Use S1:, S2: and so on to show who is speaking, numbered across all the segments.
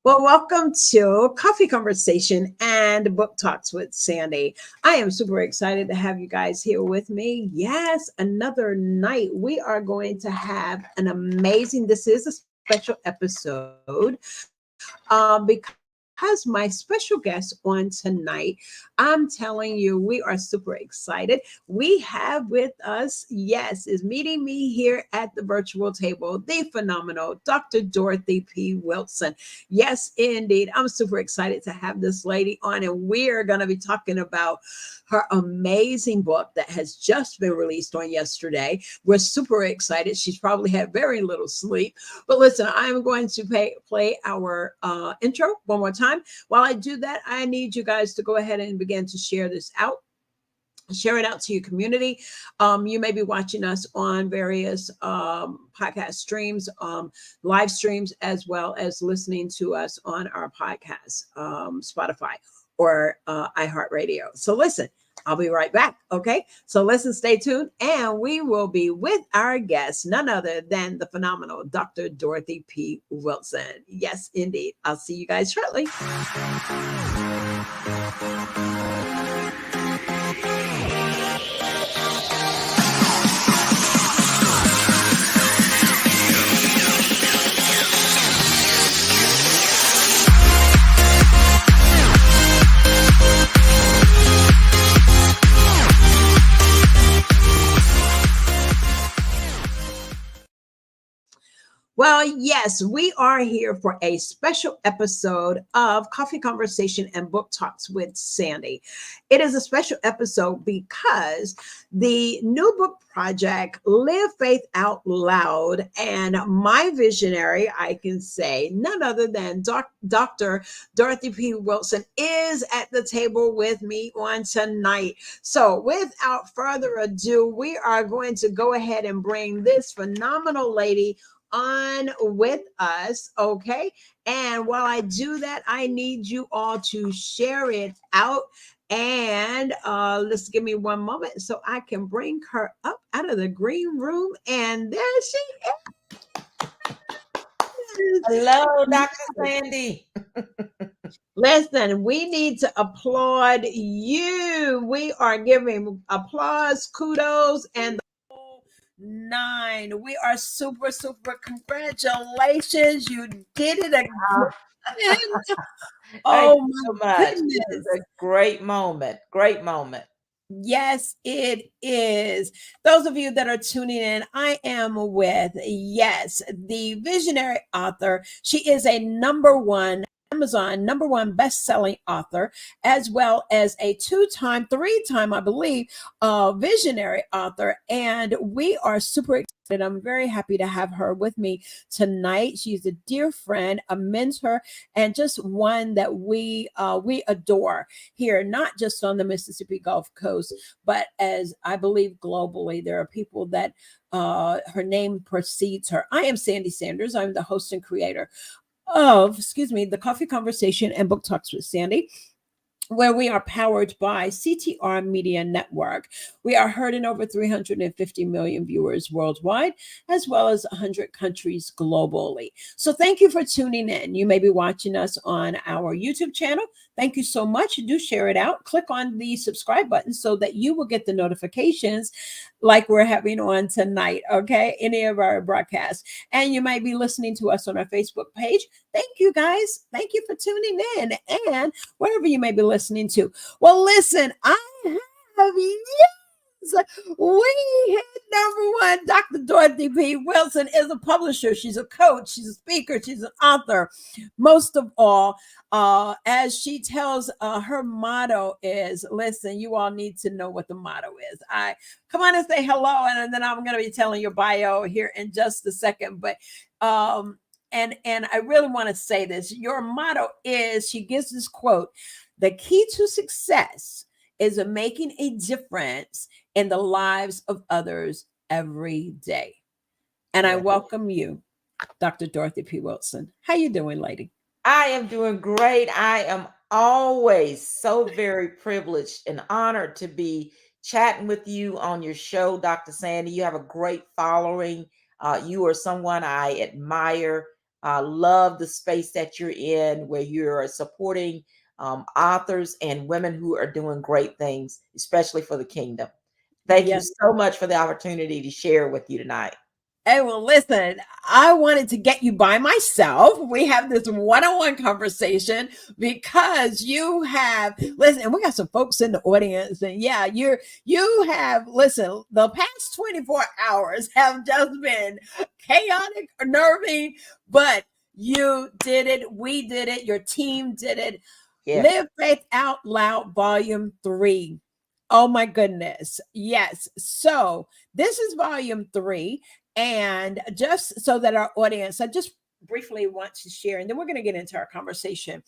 S1: Well, welcome to Coffee Conversation and Book Talks with Sandy. I am super excited to have you guys here with me. Yes, another night. We are going to have an amazing, this is a special episode because my special guest on tonight, I'm telling you, we are super excited. We have with us, yes, is meeting me here at the virtual table, the phenomenal Dr. Dorothy P. Wilson. Yes, indeed. I'm super excited to have this lady on, and we're going to be talking about her amazing book that has just been released on yesterday. We're super excited. She's probably had very little sleep. But listen, I'm going to play our intro one more time. While I do that, I need you guys to go ahead and begin to share this out. Share it out to your community. You may be watching us on various podcast streams, live streams, as well as listening to us on our podcast, Spotify or iHeartRadio. So listen, I'll be right back. Okay. So listen, stay tuned, and we will be with our guest, none other than the phenomenal Dr. Dorothy P. Wilson. Yes, indeed. I'll see you guys shortly. Well, yes, we are here for a special episode of Coffee Conversation and Book Talks with Sandy. It is a special episode because the new book project, Live Faith Out Loud, and my visionary, I can say, none other than Dr. Dorothy P. Wilson, is at the table with me on tonight. So without further ado, we are going to go ahead and bring this phenomenal lady on with us, okay? And while I do that, I need you all to share it out. And let's give me one moment so I can bring her up out of the green room. And there she is.
S2: Hello, Dr. Sandy.
S1: Listen, we need to applaud you. We are giving applause, kudos, and 9. We are super congratulations. You did it again.
S2: Oh my so much. Goodness. It was a great moment.
S1: Yes, it is. Those of you that are tuning in, I am with, yes, the visionary author. She is a Amazon number one best-selling author, as well as a three-time, I believe, visionary author. And we are super excited. I'm very happy to have her with me tonight. She's a dear friend, a mentor, and just one that we adore here, not just on the Mississippi Gulf Coast, but as I believe globally. There are people that her name precedes her. I am Sandy Sanders. I'm the host and creator of, the Coffee Conversation and Book Talks with Sandy, where we are powered by CTR Media Network. We are heard in over 350 million viewers worldwide, as well as 100 countries globally. So thank you for tuning in. You may be watching us on our YouTube channel. Thank you so much. Do share it out. Click on the subscribe button so that you will get the notifications like we're having on tonight, okay? Any of our broadcasts. And you might be listening to us on our Facebook page. Thank you, guys. Thank you for tuning in. And wherever you may be listening to. Well, listen, I have we hit number one. Dr. Dorothy P. Wilson is a publisher. She's a coach. She's a speaker. She's an author. Most of all, as she tells, her motto is, listen, you all need to know what the motto is. Come on and say hello, and then I'm going to be telling your bio here in just a second. But and I really want to say this. Your motto is, she gives this quote, the key to success is making a difference in the lives of others every day. And I
S2: Yeah.
S1: welcome you, Dr. Dorothy P. Wilson. How you doing, lady?
S2: I am doing great. I am always so very privileged and honored to be chatting with you on your show, Dr. Sandy. You have a great following. You are someone I admire. Love the space that you're in, where you're supporting authors and women who are doing great things, especially for the kingdom. Thank you
S1: Yes.
S2: so much for the opportunity to share with you tonight.
S1: Hey, well, listen, I wanted to get you by myself. We have this one-on-one conversation because you have, listen, and we got some folks in the audience, and yeah, you have, listen, the past 24 hours have just been chaotic, unnerving, but you did it, we did it, your team did it.
S2: Yes.
S1: Live Faith Out Loud, Volume 3. Oh my goodness. Yes. So this is volume 3. And just so that our audience, I just briefly want to share, and then we're going to get into our conversation.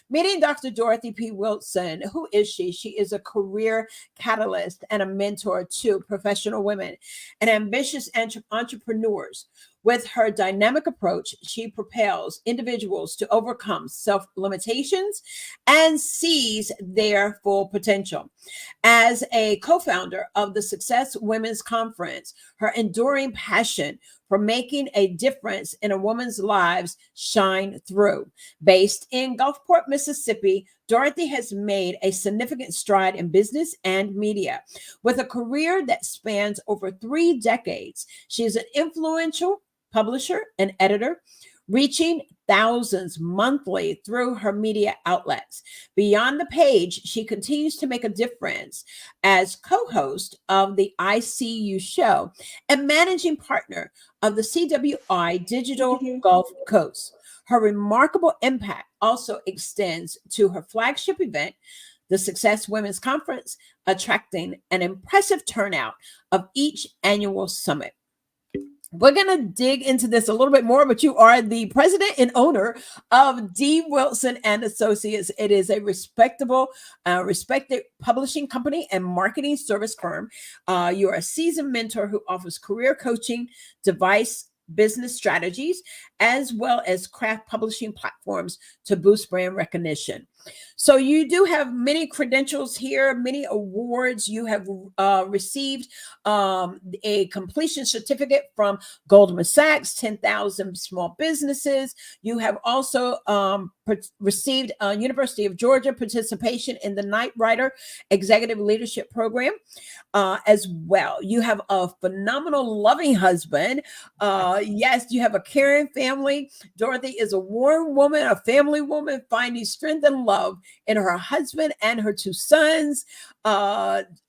S1: Meeting Dr. Dorothy P. Wilson. Who is she? She is a career catalyst and a mentor to professional women and ambitious entrepreneurs. With her dynamic approach, she propels individuals to overcome self limitations and seize their full potential. As a co founder of the Success Women's Conference, her enduring passion for making a difference in a woman's lives shine through. Based in Gulfport, Mississippi, Dorothy has made a significant stride in business and media. With a career that spans over 3 decades, she is an influential publisher and editor, reaching thousands monthly through her media outlets. Beyond the page, she continues to make a difference as co host of the ICU show and managing partner of the CWI Digital Gulf Coast. Her remarkable impact also extends to her flagship event, the Success Women's Conference, attracting an impressive turnout of each annual summit. We're going to dig into this a little bit more, but you are the president and owner of D. Wilson and Associates. It is a respected publishing company and marketing service firm. You are a seasoned mentor who offers career coaching, device business strategies, as well as craft publishing platforms to boost brand recognition. So you do have many credentials here, many awards. You have received a completion certificate from Goldman Sachs, 10,000 small businesses. You have also received a University of Georgia participation in the Knight Ridder Executive Leadership Program as well. You have a phenomenal, loving husband. Yes, you have a caring family. Dorothy is a warm woman, a family woman, finding strength and love in her husband and her 2 sons.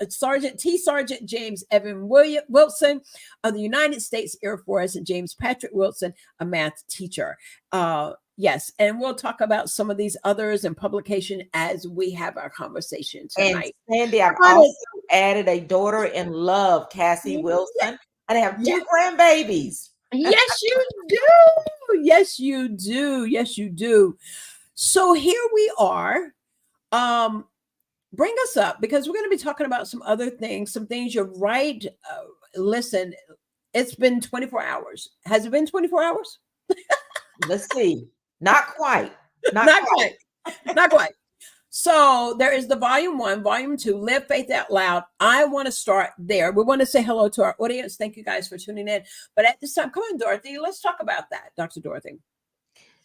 S1: Sergeant James Evan Wilson of the United States Air Force, and James Patrick Wilson, a math teacher. Yes, and we'll talk about some of these others and publication as we have our conversation
S2: And
S1: tonight.
S2: Sandy, I've
S1: How
S2: also added a daughter in love, Cassie
S1: Yeah,
S2: Wilson, and I have
S1: yeah.
S2: 2 grandbabies.
S1: Yes, you do. Yes, you do. Yes, you do. So here we are. Um, bring us up because we're going to be talking about some other things, some things you're right. Listen, it's been 24 hours. Has it been 24 hours?
S2: Let's see. Not quite. Not
S1: Not
S2: quite.
S1: quite. Not quite. So there is the volume 1, volume 2, Live Faith Out Loud. I want to start there. We want to say hello to our audience. Thank you guys for tuning in. But at this time, come on, Dorothy, let's talk about that, Dr. Dorothy.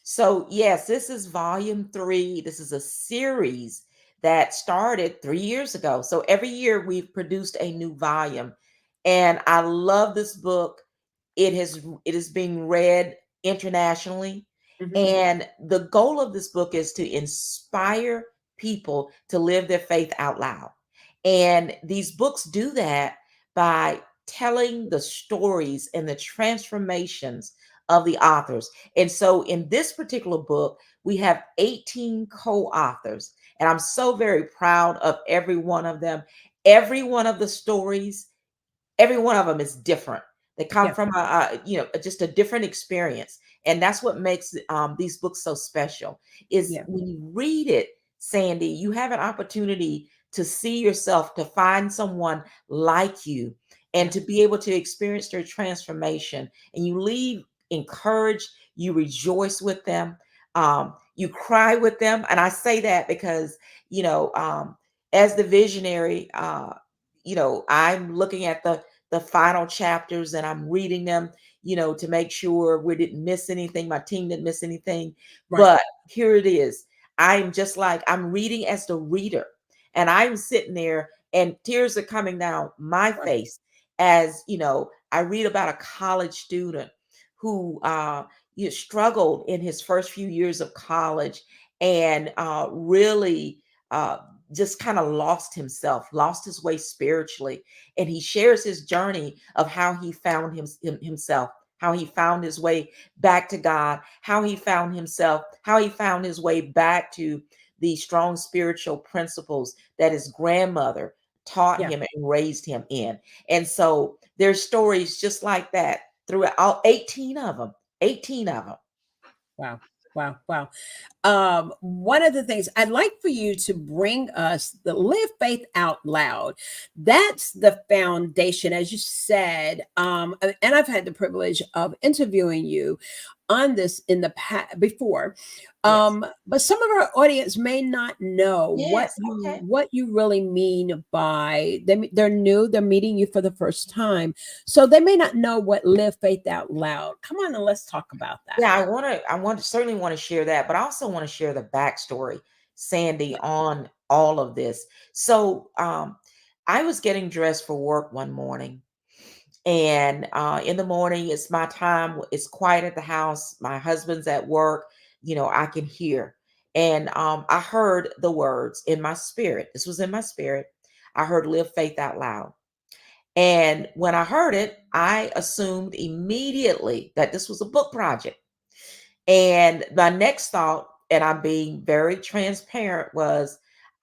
S2: So, yes, this is volume 3. This is a series that started 3 years ago. So every year we've produced a new volume. And I love this book. It is being read internationally.
S1: Mhm.
S2: And the goal of this book is to inspire people to live their faith out loud. And these books do that by telling the stories and the transformations of the authors. And so in this particular book, we have 18 co-authors, and I'm so very proud of every one of them. Every one of the stories, every one of them is different. They come
S1: Yeah,
S2: from just a different experience, and that's what makes these books so special. Is
S1: yeah.
S2: when you read it, Sandy, you have an opportunity to see yourself, to find someone like you, and
S1: Yeah.
S2: to be able to experience their transformation. And you leave encouraged, you rejoice with them, you cry with them. And I say that because, you know, as the visionary, I'm looking at the final chapters and I'm reading them, to make sure we didn't miss anything, my team didn't miss anything.
S1: Right.
S2: But here it is. I'm just like, I'm reading as the reader, and I'm sitting there and tears are coming down my
S1: Right.
S2: face as, I read about a college student who struggled in his first few years of college, and really uh, just kind of lost himself, lost his way spiritually. And he shares his journey of how he found himself, how he found his way back to God, how he found himself, how he found his way back to the strong spiritual principles that his grandmother taught
S1: Yeah.
S2: him and raised him in. And so there's stories just like that throughout all 18 of them. 18 of them.
S1: Wow. Wow. Wow. One of the things I'd like for you to bring us the live faith out loud. That's the foundation, as you said. And I've had the privilege of interviewing you on this in the past before.
S2: Yes.
S1: But some of our audience may not know
S2: Yes. Okay.
S1: what you really mean by they're new, they're meeting you for the first time. So they may not know what live faith out loud. Come on and let's talk about that.
S2: Yeah, I want to certainly want to share that, but I also want to share the backstory, Sandy, on all of this. So I was getting dressed for work one morning, and in the morning, it's my time, it's quiet at the house. My husband's at work, I can hear. And I heard the words in my spirit. This was in my spirit. I heard live faith out loud. And when I heard it, I assumed immediately that this was a book project. And my next thought, and I'm being very transparent, was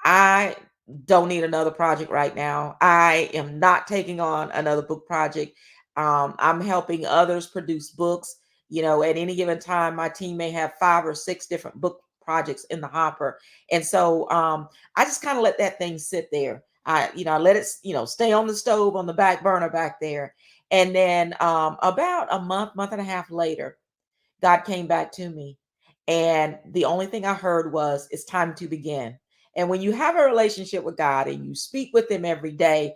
S2: I don't need another project right now. I am not taking on another book project. I'm helping others produce books. At any given time, my team may have 5 or 6 different book projects in the hopper. And so I just kind of let that thing sit there. I let it, stay on the stove on the back burner back there. And then about a month and a half later, God came back to me. And the only thing I heard was, it's time to begin. And when you have a relationship with God and you speak with him every day,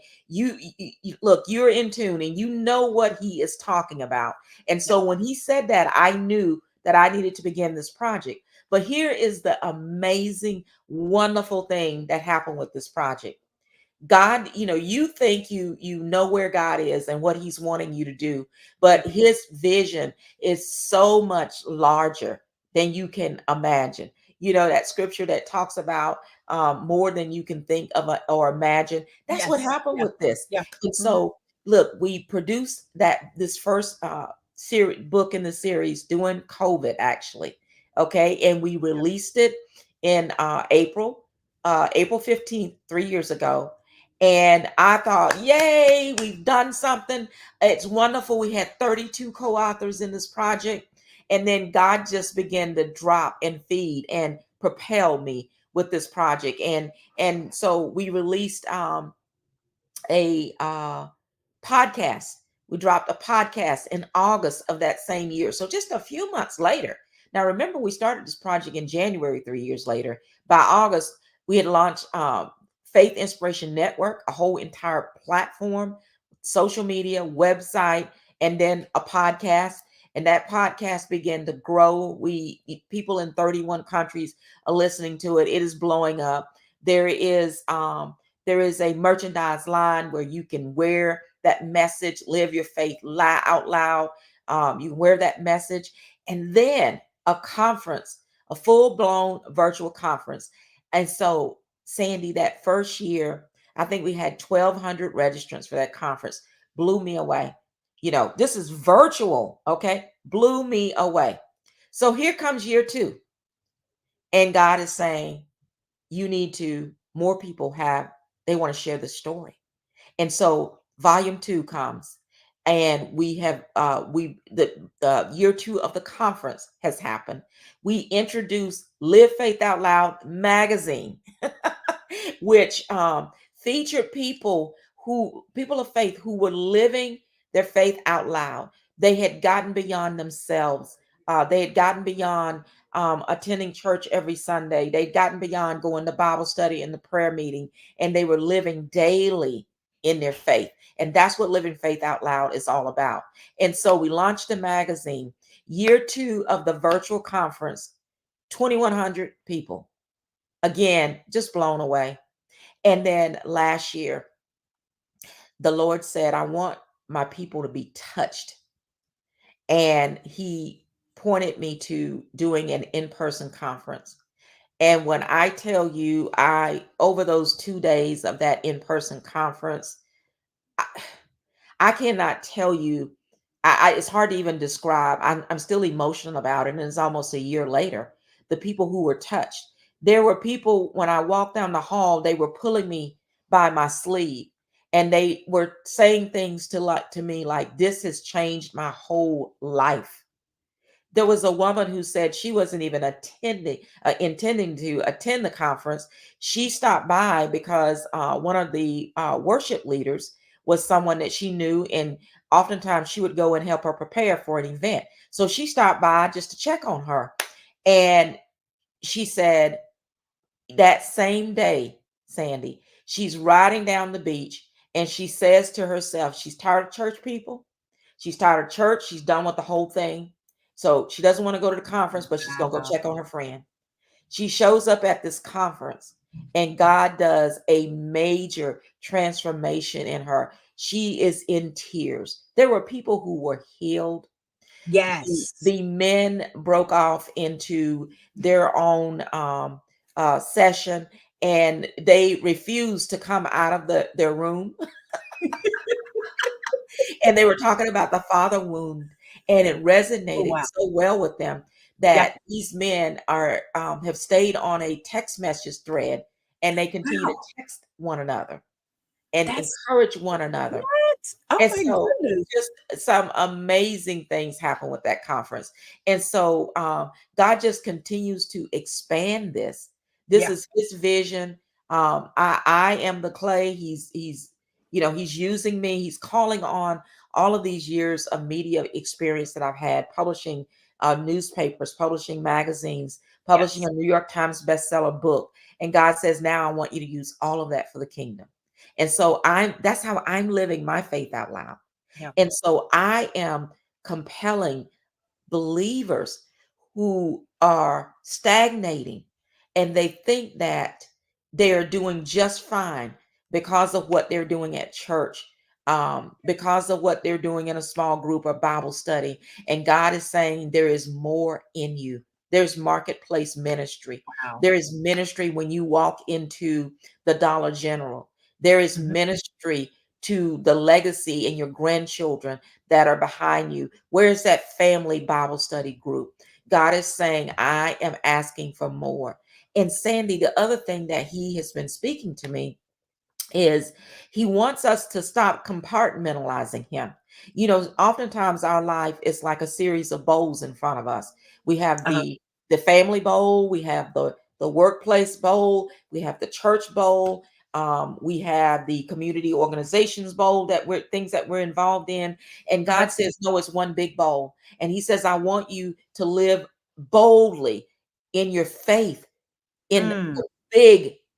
S2: look, you're in tune and you know what he is talking about. And
S1: Yeah.
S2: so when he said that, I knew that I needed to begin this project. But here is the amazing, wonderful thing that happened with this project. God, you think you know where God is and what he's wanting you to do,
S1: Yeah.
S2: but his vision is so much larger than you can imagine. That scripture that talks about more than you can think of or imagine. That's what
S1: Yes.
S2: happened
S1: Yeah.
S2: with this.
S1: Yeah.
S2: And
S1: Mhm.
S2: so, look, we produced this first series book in the series during COVID, actually. Okay, and we released it in April 15th, 3 years ago. And I thought, yay, we've done something. It's wonderful. We had 32 co authors in this project. And then God just began to drop and feed and propel me with this project. And so we released a podcast. We dropped a podcast in August of that same year. So just a few months later. Now, remember, we started this project in January, 3 years later. By August, we had launched Faith Inspiration Network, a whole entire platform, social media, website, and then a podcast. And that podcast began to grow. People in 31 countries are listening to it. It is blowing up. There is a merchandise line where you can wear that message, live your faith out loud. You can wear that message. And then a conference, a full blown virtual conference. And so, Sandy, that first year, I think we had 1,200 registrants for that conference. Blew me away. This is virtual, okay? Blew me away. So here comes year 2. And God is saying, you need to, more people they want to share the story. And so volume 2 comes, and we have the year 2 of the conference has happened. We introduced Live Faith Out Loud magazine. which featured people of faith who were living their faith out loud. They had gotten beyond themselves. They had gotten beyond attending church every Sunday. They'd gotten beyond going to Bible study and the prayer meeting, and they were living daily in their faith. And that's what Living Faith Out Loud is all about. And so we launched a magazine. Year 2 of the virtual conference, 2,100 people. Again, just blown away. And then last year, the Lord said, I want my people to be touched. And He pointed me to doing an in person conference. And when I tell you, over those 2 days of that in person conference, I, I cannot tell you. It's hard to even describe. I'm still emotional about it, and it's almost a year later. The people who were touched. There were people when I walked down the hall. They were pulling me by my sleeve, and they were saying things to me like, "This has changed my whole life." There was a woman who said she wasn't even intending to attend the conference. She stopped by because one of the worship leaders was someone that she knew, and oftentimes she would go and help her prepare for an event. So she stopped by just to check on her. And she said that same day, Sandy, she's riding down the beach and she says to herself, she's tired of church people. She's tired of church. She's done with the whole thing. So she doesn't want to go to the conference, but she's going to go
S1: Wow.
S2: check on her friend. She shows up at this conference and God does a major transformation in her. She is in tears. There were people who were healed.
S1: Yes.
S2: The men broke off into their own session, and they refused to come out of their room. And they were talking about the father wound, and it
S1: Oh,
S2: resonated
S1: wow.
S2: so well with them
S1: Yep.
S2: that these men are have stayed on a text message thread, and they continue to
S1: Wow.
S2: text one another and
S1: That's
S2: encourage one another.
S1: what? Oh
S2: And
S1: my
S2: so
S1: goodness.
S2: just some amazing things happen with that conference. And so God just continues to expand this. This
S1: Yeah.
S2: is his vision. I am the clay. He's using me. He's calling on all of these years of media experience that I've had, publishing newspapers, publishing magazines, publishing
S1: Yes.
S2: a New York Times bestseller book. And God says, now I want you to use all of that for the kingdom. And so that's how I'm living my faith out loud.
S1: Yeah.
S2: And so I am compelling believers who are stagnating and they think that they're doing just fine because of what they're doing at church, because of what they're doing in a small group or Bible study. And God is saying there is more in you. There's marketplace ministry.
S1: Wow.
S2: There is ministry when you walk into the Dollar General. There is
S1: Mhm.
S2: ministry to the legacy and your grandchildren that are behind you. Where's that family Bible study group? God is saying, I am asking for more. And Sandy, the other thing that he has been speaking to me is he wants us to stop compartmentalizing him. Oftentimes our life is like a series of bowls in front of us. We have
S1: Uh-huh.
S2: the family bowl, we have the workplace bowl, we have the church bowl, we have the community organizations bowl that we're things that we're involved in. And God
S1: Yep.
S2: says, no, it's one big bowl. And he says, I want you to live boldly in your faith in
S1: Mm.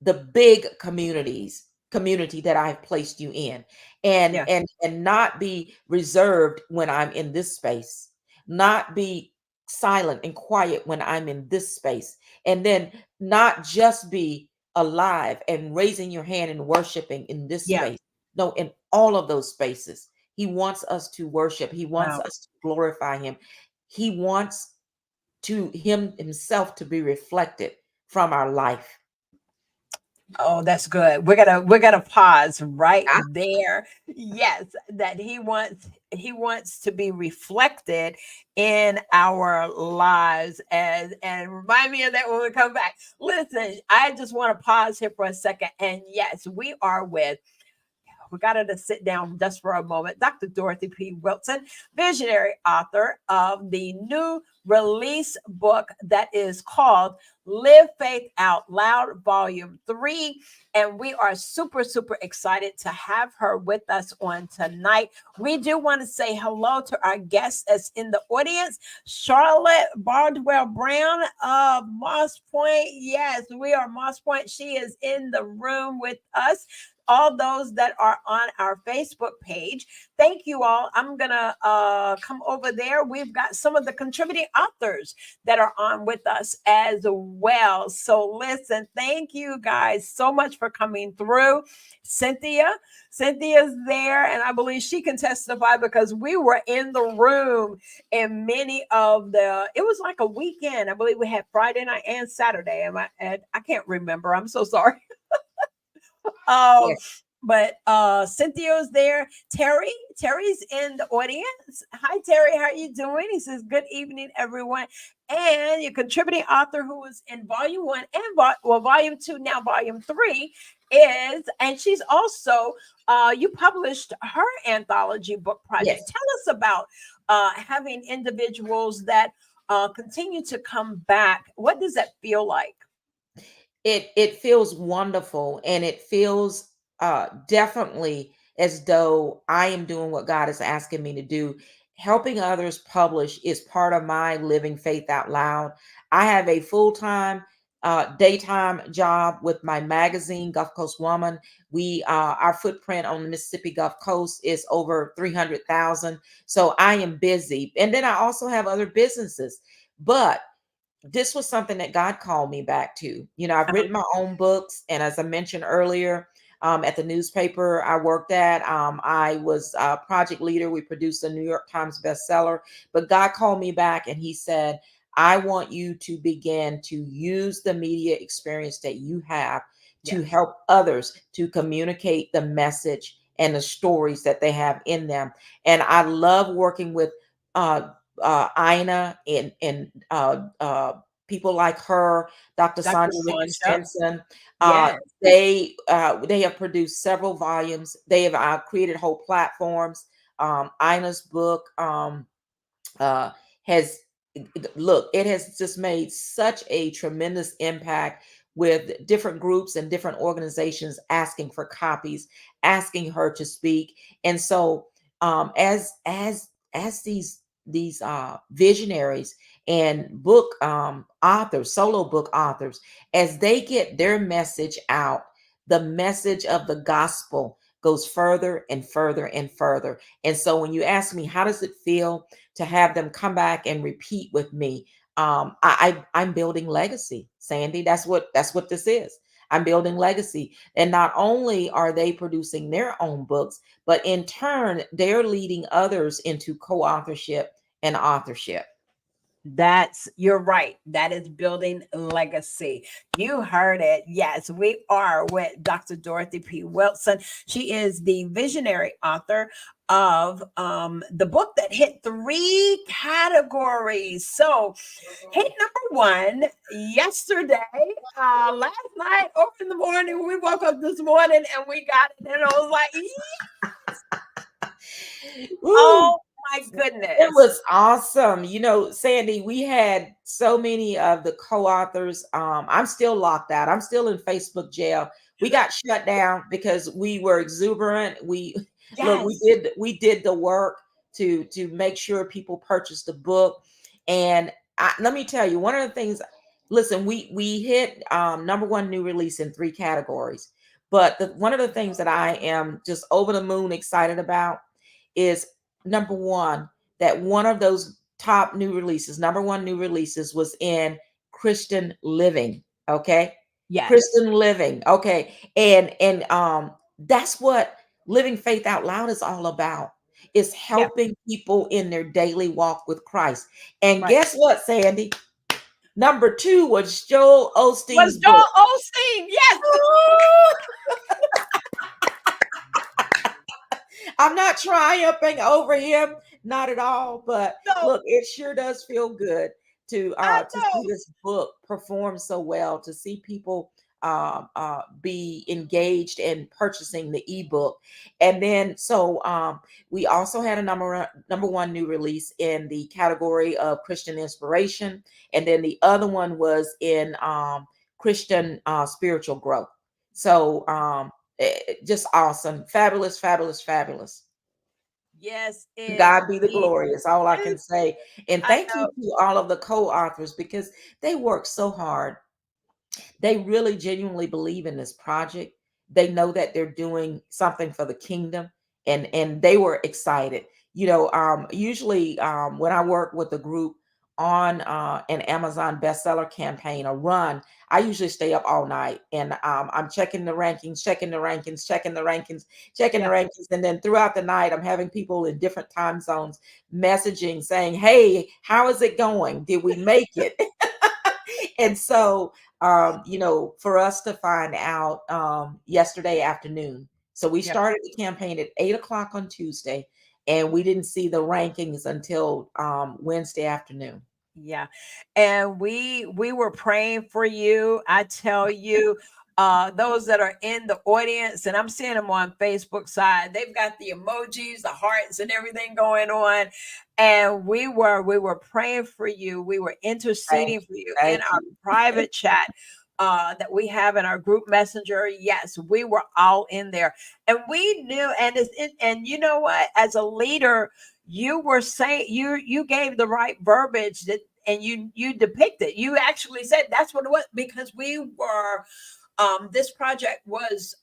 S2: the big community that I've placed you in, and
S1: Yeah.
S2: and not be reserved when I'm in this space, not be silent and quiet when I'm in this space, and then not just be alive and raising your hand and worshiping in this
S1: Yeah.
S2: space. No, in all of those spaces. He wants us to worship. He wants
S1: Wow.
S2: us to glorify him. He wants to him himself to be reflected from our life.
S1: Oh, that's good. We're gonna pause right
S2: Ah,
S1: there. Yes, that he wants to be reflected in our lives, and remind me of that when we come back. Listen, I just want to pause here for a second. And yes, we are with We got her to sit down just for a moment. Dr. Dorothy P. Wilson, visionary author of the new release book that is called Live Faith Out Loud, Volume 3. And we are super, super excited to have her with us on tonight. We do want to say hello to our guest that's in the audience, Charlotte Bardwell Brown of Moss Point. Yes, we are Moss Point. She is in the room with us. All those that are on our Facebook page, thank you all. I'm gonna come over there. We've got some of the contributing authors that are on with us as well. So listen, thank you guys so much for coming through. Cynthia's there, and I believe she can testify because we were in the room and many of it was like a weekend. I believe we had Friday night and Saturday. I can't remember. I'm so sorry.
S2: Yeah.
S1: Um, but Cynthia's there. Terry's in the audience. Hi, Terry. How are you doing? He says, "Good evening, everyone." And your contributing author, who was in volume 1 and volume 2, now volume 3, is, and she's also you published her anthology book project.
S2: Yes.
S1: Tell us about having individuals that continue to come back. What does that feel like?
S2: It feels wonderful, and it feels definitely as though I am doing what God is asking me to do. Helping others publish is part of my living faith out loud. I have a full-time daytime job with my magazine, Gulf Coast Woman. We our footprint on the Mississippi Gulf Coast is over 300,000. So I am busy. And then I also have other businesses. But this was something that God called me back to. You know, I've
S1: Uh-huh.
S2: written my own books, and as I mentioned earlier, at the newspaper I worked at, I was a project leader. We produced a New York Times bestseller, but God called me back, and He said, "I want you to begin to use the media experience that you have to
S1: Yes.
S2: help others to communicate the message and the stories that they have in them." And I love working with uh, Ina and people like her, Dr.
S1: Dr.
S2: Sandra
S1: Wanda.
S2: Richardson.
S1: Yes.
S2: They have produced several volumes. They have created whole platforms. Ina's book uh, has look, it has just made such a tremendous impact with different groups and different organizations asking for copies, asking her to speak. And so as these visionaries and book authors, solo book authors, as they get their message out, the message of the gospel goes further and further and further. And so when you ask me, how does it feel to have them come back and repeat with me? I'm building legacy, Sandy. That's what this is. I'm building legacy. And not only are they producing their own books, but in turn, they're leading others into co-authorship and authorship.
S1: You're right. That is building legacy. You heard it. Yes, we are with Dr. Dorothy P. Wilson. She is the visionary author of the book that hit 3 categories. So, hit number 1 yesterday, last night, or in the morning. We woke up this morning and we got it, and I was like,
S2: Ooh,
S1: oh my
S2: it
S1: goodness.
S2: was awesome. You know, Sandy, we had so many of the co-authors. I'm still locked out. I'm still in Facebook jail. We got shut down because we were exuberant. We look,
S1: Yes.
S2: we did the work to make sure people purchased the book. And let me tell you, one of the things, listen, we hit number one new release in 3 categories. But one of the things that I am just over the moon excited about is number one, that one of those top new releases, number one new releases, was in Christian living. Okay.
S1: Yes.
S2: Christian living. Okay. And that's what living faith out loud is all about. Is
S1: Yeah.
S2: helping people in their daily walk with Christ. And
S1: Right.
S2: guess what, Sandy? Number two was Joel
S1: Was
S2: Osteen's
S1: Joel
S2: book.
S1: Osteen? Yes.
S2: I'm not triumphing over him, not at all. But
S1: No,
S2: look, it sure does feel good
S1: I
S2: to see
S1: know.
S2: this book perform so well, to see people be engaged in purchasing the ebook. And then we also had a number one new release in the category of Christian inspiration, and then the other one was in Christian spiritual growth. So just awesome, fabulous, fabulous, fabulous.
S1: Yes,
S2: To
S1: it
S2: God be the glory is all I
S1: is.
S2: can say. And
S1: I
S2: thank you
S1: know.
S2: to all of the co-authors because they work so hard. They really genuinely believe in this project. They know that they're doing something for the kingdom, and they were excited. Usually when I work with a group on an Amazon bestseller campaign or run, I usually stay up all night, and I'm checking the rankings, checking the rankings, checking the rankings, checking the
S1: Yeah.
S2: rankings, and then throughout the night, I'm having people in different time zones messaging saying, "Hey, how is it going? Did we make it?" And so for us to find out yesterday afternoon. So we
S1: Yep.
S2: started the campaign at 8 o'clock on Tuesday, and we didn't see the rankings until Wednesday afternoon.
S1: Yeah. And we were praying for you. I tell you, those that are in the audience, and I'm seeing them on Facebook side, they've got the emojis, the hearts, and everything going on. And we were praying for you. We were
S2: Thank
S1: interceding for
S2: you.
S1: you in
S2: Thank
S1: our
S2: you.
S1: private chat. That we have in our group messenger. Yes, we were all in there, and we knew. And you know what? As a leader, you were saying, you gave the right verbiage, that and you depicted, you actually said that's what it was, because we were, this project was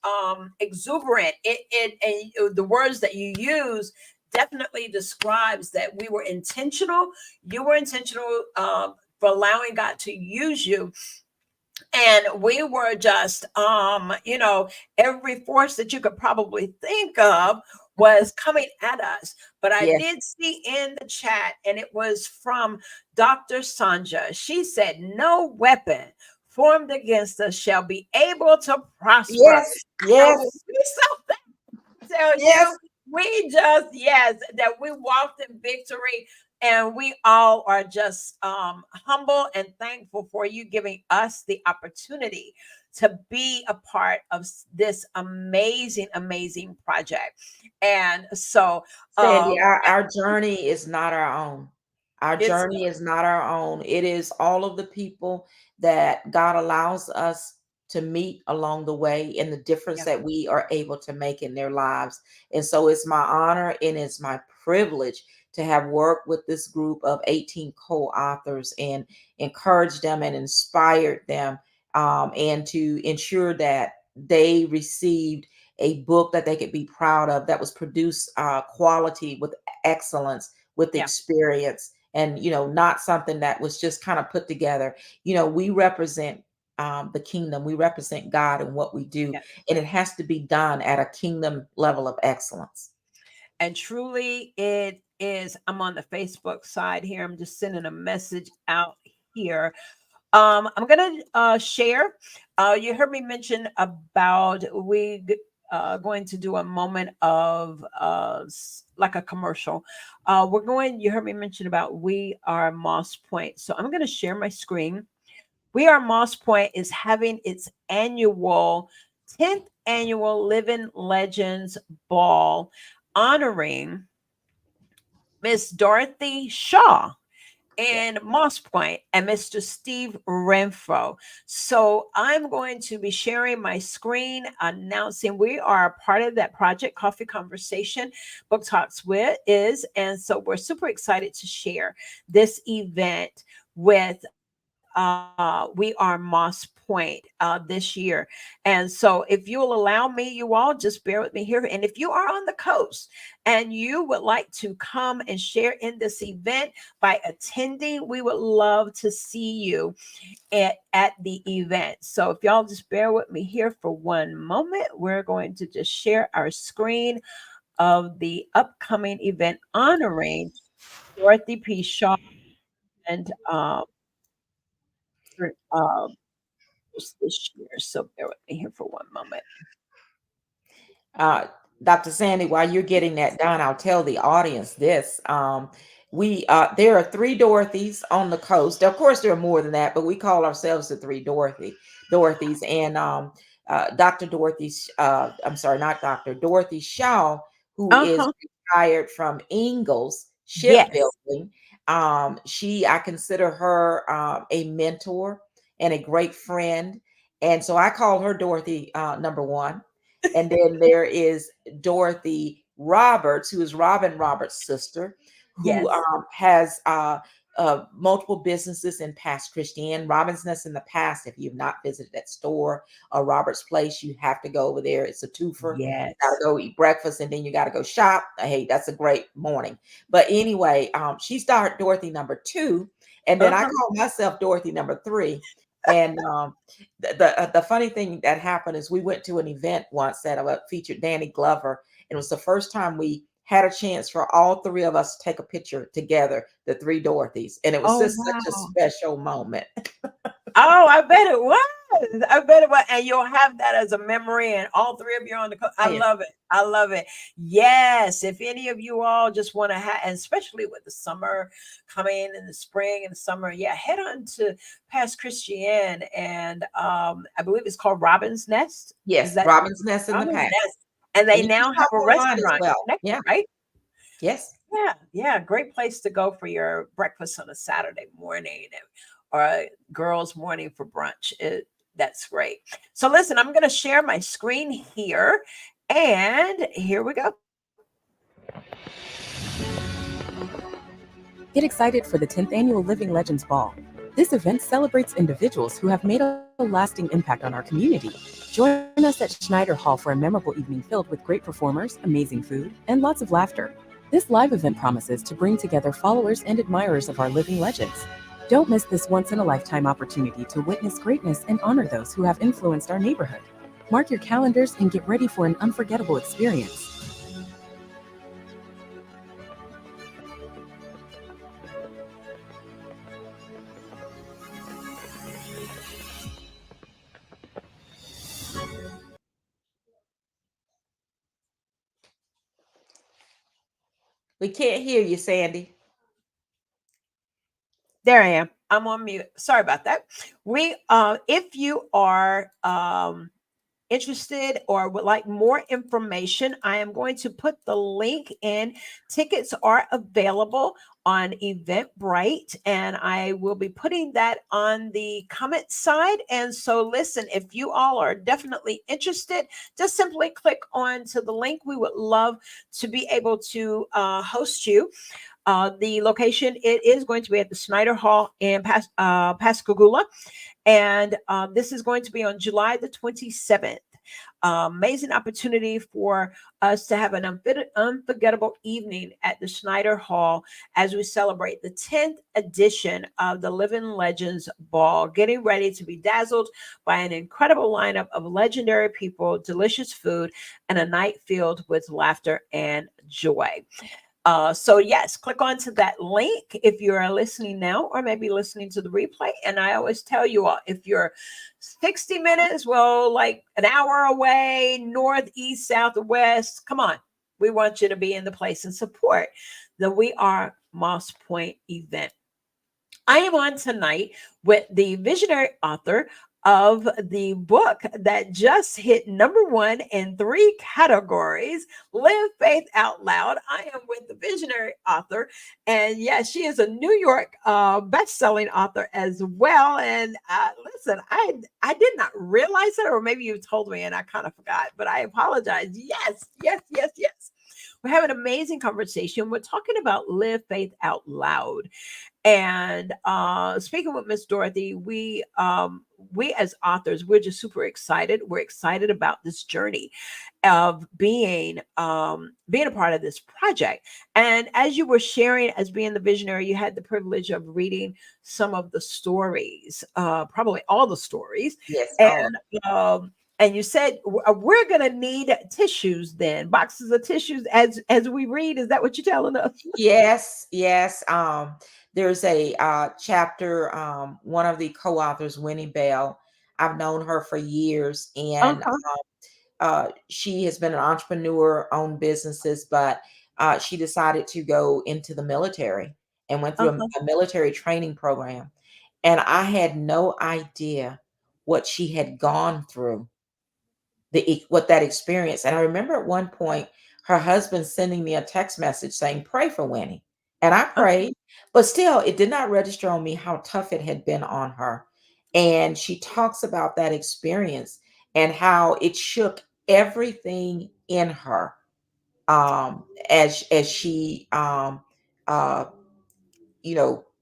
S1: exuberant. The words that you use definitely describes that we were intentional. You were intentional, for allowing God to use you, and we were just, every force that you could probably think of was coming at us. But I
S2: Yes.
S1: did see in the chat, and it was from Dr. Sanja. She said, "No weapon formed against us shall be able to prosper."
S2: Yes.
S1: And when
S2: Yes.
S1: we saw, tell
S2: Yes.
S1: you, we just, yes, that we walked in victory, and we all are just humble and thankful for you giving us the opportunity to be a part of this amazing, amazing project. And so,
S2: Sandy,
S1: um
S2: our journey is not our own. Our
S1: it's
S2: journey is not our own. It is all of the people that God allows us to meet along the way and the difference
S1: yeah,
S2: that we are able to make in their lives. And so it's my honor and it's my privilege to have worked with this group of 18 co-authors and encouraged them and inspired them, and to ensure that they received a book that they could be proud of, that was produced quality with excellence, with
S1: yeah,
S2: experience, and not something that was just kind of put together. We represent the kingdom, we represent God in what we do,
S1: yeah.
S2: and it has to be done at a kingdom level of excellence.
S1: And truly, it is. I'm on the Facebook side here. I'm just sending a message out here. I'm gonna share. You heard me mention about going to do a moment of like a commercial. We're going. You heard me mention about We Are Moss Point. So I'm gonna share my screen. We Are Moss Point is having its annual 10th annual Living Legends Ball, honoring Miss Dorothy Shaw
S2: Yeah.
S1: and Moss Point and Mr. Steve Renfro. So I'm going to be sharing my screen, announcing we are a part of that project, Coffee Conversation Book Talks with is. And so we're super excited to share this event with We Are Moss Point this year. And so if you'll allow me, you all just bear with me here. And if you are on the coast and you would like to come and share in this event by attending, we would love to see you at the event. So if y'all just bear with me here for one moment, we're going to just share our screen of the upcoming event honoring Dorothy P. Shaw and uh, this year. So bear with me here for one moment.
S2: Uh, Dr. Sandy, while you're getting that done, I'll tell the audience this. We there are three Dorothys on the coast. Of course, there are more than that, but we call ourselves the three Dorothys. And Dr. I'm sorry, not Dr. Dorothy Shaw, who is
S1: Uh-huh.
S2: retired from Ingalls
S1: Yes.
S2: Shipbuilding. I consider her a mentor and a great friend, and so I call her Dorothy number one. And then there is Dorothy Roberts, who is Robin Roberts' sister, who
S1: Yes.
S2: has multiple businesses in Past Christian. Robin's Nest in the past. If you've not visited that store or Robert's Place, you have to go over there. It's a twofer. Got to
S1: Yes.
S2: go eat breakfast and then you got to go shop. Hey, that's a great morning. But anyway, she's Dorothy number two, and then I
S1: Uh-huh.
S2: call myself Dorothy number three. And the funny thing that happened is we went to an event once that featured Danny Glover, and it was the first time we had a chance for all three of us to take a picture together, the three Dorothys, and it was
S1: Oh,
S2: just such a
S1: wow.
S2: special moment.
S1: Oh, I bet it was. I bet it was. And you'll have that as a memory, and all three of you are on the
S2: Oh
S1: I
S2: yeah.
S1: love it. I love it. Yes. If any of you all just want to have, and especially with the summer coming in the spring and the summer, yeah, head on to Past Christian. And I believe it's called Robin's Nest. Is
S2: Yes,
S1: that
S2: Robin's Nest in the
S1: Robin's
S2: past.
S1: Nest? And
S2: And
S1: they
S2: you can
S1: now have
S2: shop
S1: a
S2: online as
S1: restaurant
S2: well.
S1: connected,
S2: Yeah.
S1: right?
S2: Yes.
S1: Yeah, yeah, great place to go for your breakfast on a Saturday morning or a girls' morning for brunch. That's great. So, listen, I'm going to share my screen here, and here we go.
S3: Get excited for the 10th Annual Living Legends Ball. This event celebrates individuals who have made a lasting impact on our community. Join us at Schneider Hall for a memorable evening filled with great performers, amazing food, and lots of laughter. This live event promises to bring together followers and admirers of our living legends. Don't miss this once-in-a-lifetime opportunity to witness greatness and honor those who have influenced our neighborhood. Mark your calendars and get ready for an unforgettable experience.
S2: We can't hear you, Sandy.
S1: There I am. I'm on mute. Sorry about that. If you are interested or would like more information, I am going to put the link in. Tickets are available on Eventbrite, and I will be putting that on the comment side. And so, listen, if you all are definitely interested, just simply click on to the link. We would love to be able to host you. The location, it is going to be at the Snyder Hall in Pascagoula, and this is going to be on July the 27th. Amazing opportunity for us to have an unforgettable evening at the Schneider Hall as we celebrate the 10th edition of the Living Legends Ball, getting ready to be dazzled by an incredible lineup of legendary people, delicious food, and a night filled with laughter and joy. So yes, click onto that link if you are listening now or maybe listening to the replay. And I always tell you all, if you're 60 minutes, well, like an hour away, north, east, south, or west, come on. We want you to be in the place and support the We Are Moss Point event. I am on tonight with the visionary author of the book that just hit number one in three categories, Live Faith Out Loud. I am with the visionary author, and yes, she is a New York best-selling author as well. And listen, I did not realize it, or maybe you told me and I kind of forgot, but I apologize. Yes, yes, yes, yes. We're having an amazing conversation. We're talking about Live Faith Out Loud. And speaking with Miss Dorothy, we as authors, we're just super excited. We're excited about this journey of being a part of this project. And as you were sharing as being the visionary, you had the privilege of reading some of the stories, probably all the stories.
S2: Yes, all of
S1: And you said we're going to need tissues then, boxes of tissues as we read. Is that what you're telling us?
S2: Yes, yes. There's a chapter. One of the co-authors, Winnie Bell. I've known her for years, and
S1: Uh-huh.
S2: she has been an entrepreneur, owned businesses, but she decided to go into the military. and went through
S1: Uh-huh.
S2: a military training program. And I had no idea what she had gone through, what that experience. And I remember at one point her husband sending me a text message saying, "Pray for Winnie." And I
S1: Uh,
S2: prayed, but still it did not register on me how tough it had been on her. And she talks about that experience and how it shook everything in her, as she uh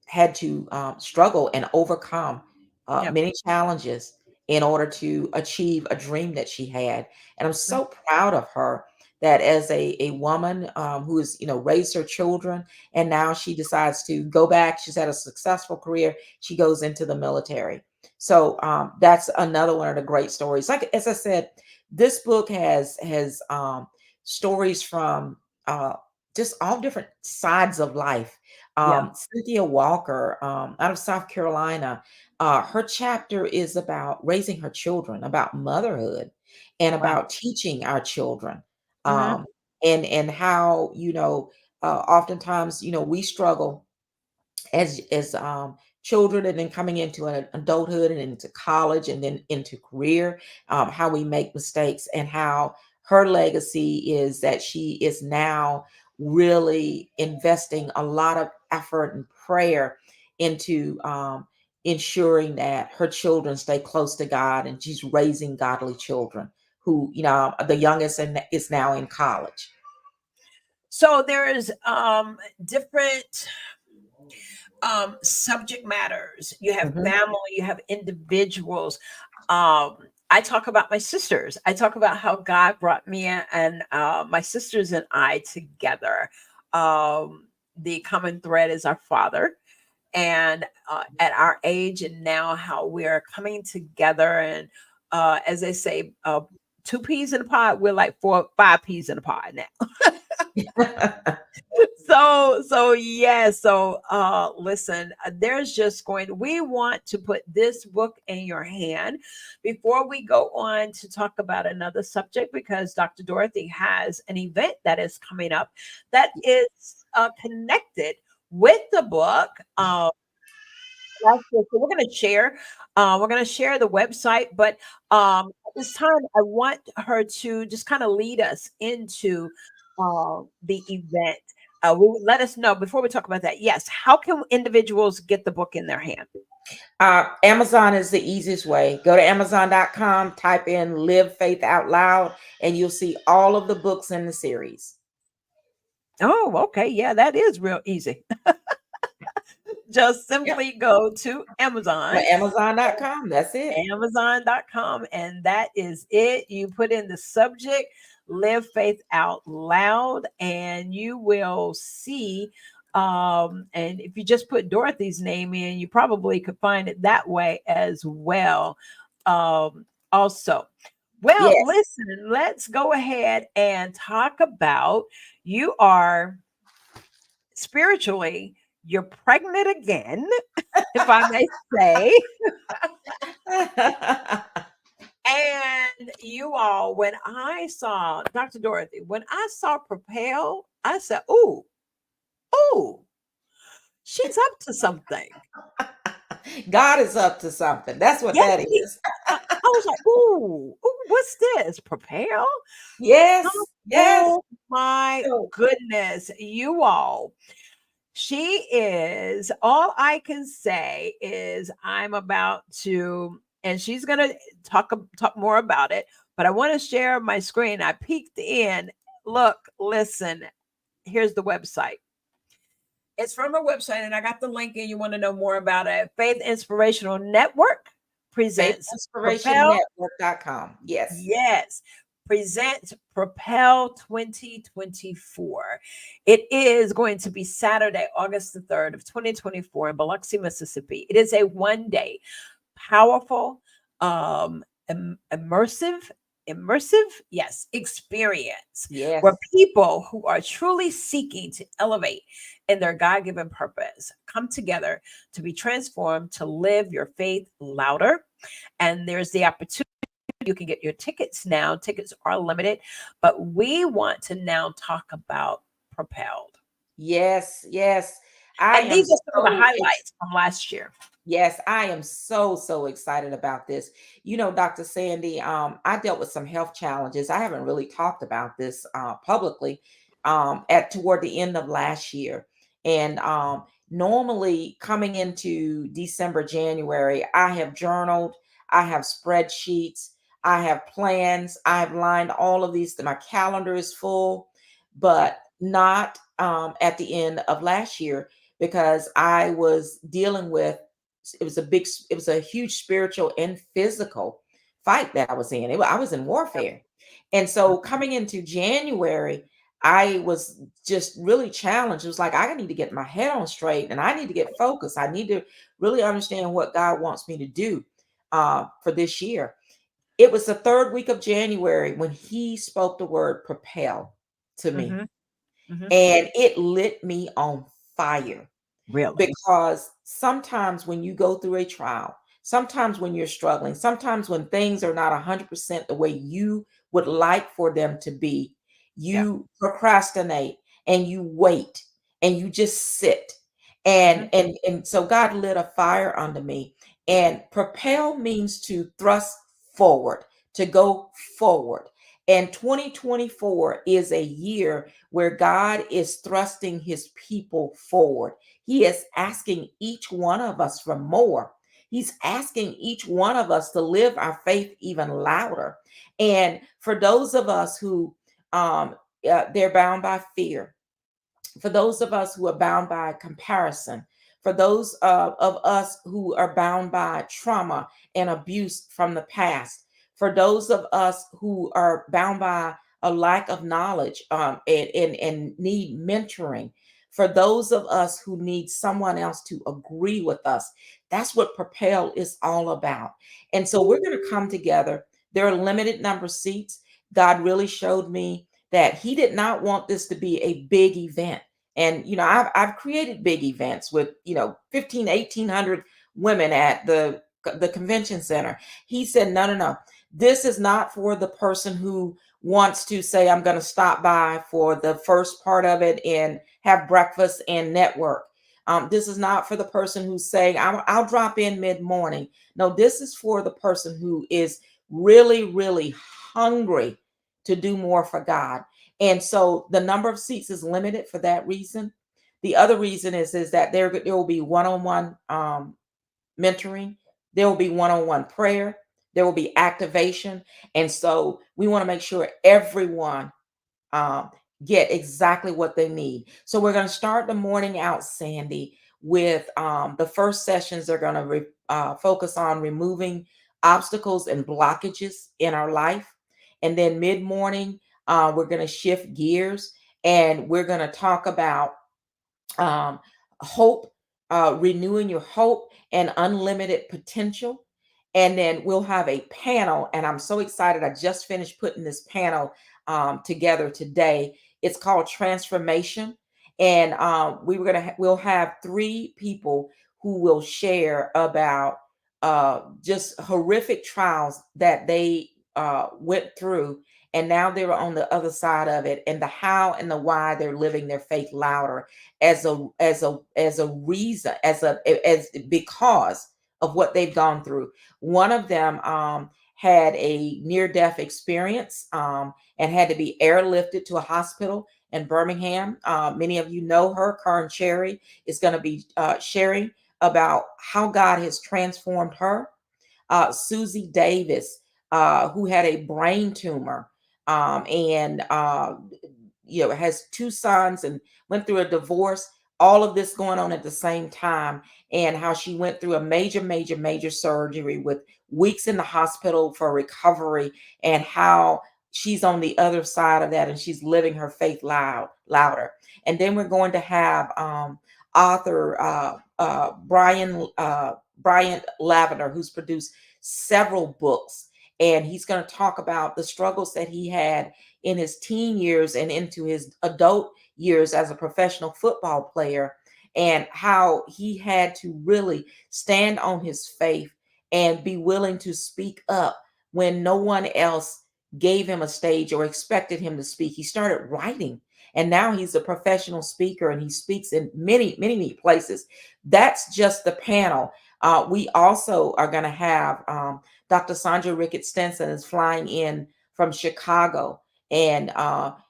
S2: had to struggle and overcome
S1: yeah.
S2: many challenges in order to achieve a dream that she had. And I'm
S1: Mm,
S2: so proud of her that as a woman who has, raised her children, and now she decides to go back. She's had a successful career. She goes into the military. So that's another one of the great stories. Like as I said, this book has stories from just all different sides of life.
S1: yeah.
S2: Cynthia Walker, out of South Carolina, her chapter is about raising her children, about motherhood, and
S1: Wow.
S2: about teaching our children,
S1: Mhm.
S2: um, and how oftentimes we struggle as children, and then coming into an adulthood and into college and then into career, how we make mistakes, and how her legacy is that she is now really investing a lot of effort and prayer into ensuring that her children stay close to God, and she's raising godly children who, the youngest is now in college.
S1: So there's different subject matters. You have
S2: Mhm.
S1: family, you have individuals. Um, I talk about my sisters. I talk about how God brought me and my sisters and I together. The common thread is our Father, and at our age and now how we are coming together. And as they say, two peas in a pod, we're like five peas in a pod now. Listen, there's just we want to put this book in your hand before we go on to talk about another subject, because Dr. Dorothy has an event that is coming up that is connected with the book. So we're going to share. We're going to share the website, but at this time, I want her to just kind of lead us into the event. Let us know before we talk about that. Yes, how can individuals get the book in their hand?
S2: Amazon is the easiest way. Go to Amazon.com, type in Live Faith Out Loud, and you'll see all of the books in the series.
S1: Oh, okay. Yeah, that is real easy. Just
S2: Yep.
S1: simply go to Amazon.
S2: Amazon.com. That's it.
S1: Amazon.com, and that is it. You put in the subject Live Faith Out Loud, and you will see. And if you just put Dorothy's name in, you probably could find it that way as well. Also, well,
S2: Yes.
S1: listen, let's go ahead and talk about you are spiritually, you're pregnant again, if I may say. And you all, when I saw Dr. Dorothy, when I saw Propel, I said, "Ooh, ooh, she's up to something."
S2: God is up to something. That's what
S1: Yes,
S2: that is.
S1: I was like, "Ooh, ooh, what's this? Propel?"
S2: Yes. Yes.
S1: Oh my
S2: So,
S1: goodness, you all. She is, all I can say is I'm about to, and she's going to talk more about it, but I want to share my screen. I peeked in. Look, listen, here's the website. It's from a website, and I got the link, and you want to know more about it. Faith Inspirational Network presents Propel.
S2: faithinspirationnetwork.com. Yes.
S1: Yes. Presents Propel 2024. It is going to be Saturday, August the 3rd of 2024 in Biloxi, Mississippi. It is a one-day powerful, immersive, yes, experience where
S2: Yes.
S1: people who are truly seeking to elevate in their God-given purpose come together to be transformed to live your faith louder. And there's the opportunity. You can get your tickets now. Tickets are limited, but we want to now talk about Propelled.
S2: Yes. Yes. I
S1: And
S2: am
S1: these are some of the
S2: so
S1: highlights from last year.
S2: Yes, I am so excited about this. Dr. Sandy, I dealt with some health challenges. I haven't really talked about this publicly at toward the end of last year. And normally coming into December, January, I have journaled, I have spreadsheets, I have plans, I've lined all of these. My calendar is full,
S1: Yeah.
S2: but not at the end of last year because I was dealing with it was a huge spiritual and physical fight that I was in. I was in warfare. And so coming into January, I was just really challenged. It was like I need to get my head on straight and I need to get focused. I need to really understand what God wants me to do for this year. It was the third week of January when he spoke the word propel to me,
S1: Hmm. Hmm.
S2: and it lit me on fire.
S1: Really?
S2: Because sometimes when you go through a trial, sometimes when you're struggling, sometimes when things are not 100% the way you would like for them to be,
S1: Yeah.
S2: you procrastinate and you wait and you just sit.
S1: Hmm.
S2: And so God lit a fire under me. And propel means to thrust forward, to go forward. And 2024 is a year where God is thrusting his people forward. He is asking each one of us for more. He's asking each one of us to live our faith even louder. And for those of us who they're bound by fear, for those of us who are bound by comparison, for those of us who are bound by trauma and abuse from the past, for those of us who are bound by a lack of knowledge and need mentoring, for those of us who need someone else to agree with us, that's what Propel is all about. And so we're going to come together. There are limited number of seats. God really showed me that He did not want this to be a big event. And I've created big events with 15, 1,800 women at the convention center. He said, no, no, no. This is not for the person who wants to say, I'm going to stop by for the first part of it and have breakfast and network. This is not for the person who's saying, I'll drop in mid-morning. No, this is for the person who is really, really hungry to do more for God. And so the number of seats is limited for that reason. The other reason is that there will be one-on-one mentoring, there will be one-on-one prayer, there will be activation, and so we want to make sure everyone um, get exactly what they need. So we're going to start the morning out, Sandy, with the first sessions are going to focus on removing obstacles and blockages in our life. And then mid morning, we're going to shift gears and we're going to talk about um, hope, renewing your hope and unlimited potential. And then we'll have a panel, and I'm so excited. I just finished putting this panel together today. It's called Transformation, and we'll have three people who will share about just horrific trials that they went through, and now they're on the other side of it, and the how and the why they're living their faith louder as a reason as because of what they've gone through. One of them had a near death experience and had to be airlifted to a hospital in Birmingham. Many of you know her. Karen Cherry is going to be sharing about how God has transformed her. Susie Davis, who had a brain tumor and has two sons and went through a divorce, all of this going on at the same time, and how she went through a major surgery with weeks in the hospital for recovery, and how she's on the other side of that and she's living her faith louder. And then we're going to have author Brian Lavender, who's produced several books, and he's going to talk about the struggles that he had in his teen years and into his adult years as a professional football player, and how he had to really stand on his faith and be willing to speak up when no one else gave him a stage or expected him to speak. He started writing, and now he's a professional speaker and he speaks in many places. That's just the panel. We also are going to have Dr. Sandra Ricketts Stenson is flying in from Chicago, and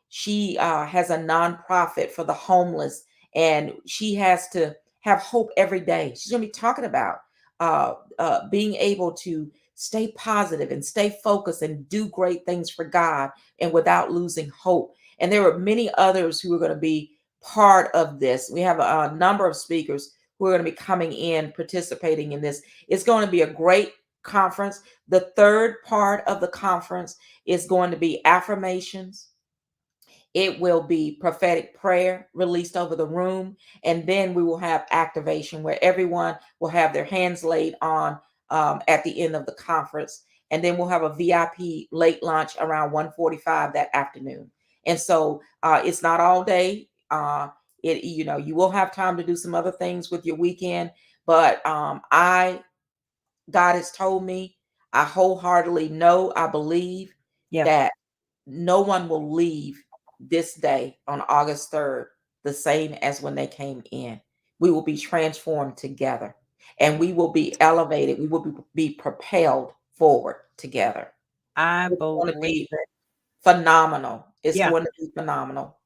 S2: she has a nonprofit for the homeless, and she has to have hope every day. She's going to be talking about being able to stay positive and stay focused and do great things for God and without losing hope. And there are many others who are going to be part of this. We have a number of speakers who are going to be coming in, participating in this. It's going to be a great conference. The third part of the conference is going to be affirmations. It will be prophetic prayer released over the room. And then we will have activation where everyone will have their hands laid on at the end of the conference. And then we'll have a VIP late lunch around 1:45 that afternoon. And so it's not all day. You will have time to do some other things with your weekend. But God has told me, I wholeheartedly know, I believe
S1: Yeah.
S2: that no one will leave this day on August 3rd the same as when they came in. We will be transformed together, and we will be elevated. We will be propelled forward together.
S1: I
S2: It's going to
S1: believe
S2: be
S1: it.
S2: phenomenal. It's
S1: Yeah.
S2: going to be phenomenal.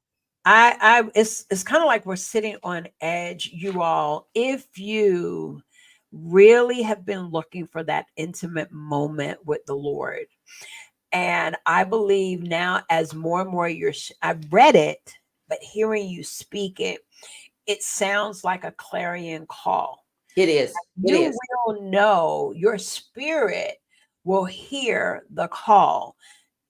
S1: It's kind of like we're sitting on edge, you all. If you really have been looking for that intimate moment with the Lord, and I believe now, as more and more I've read it, but hearing you speak it, it sounds like a clarion call.
S2: It is. It
S1: You
S2: is.
S1: will know, your spirit will hear the call,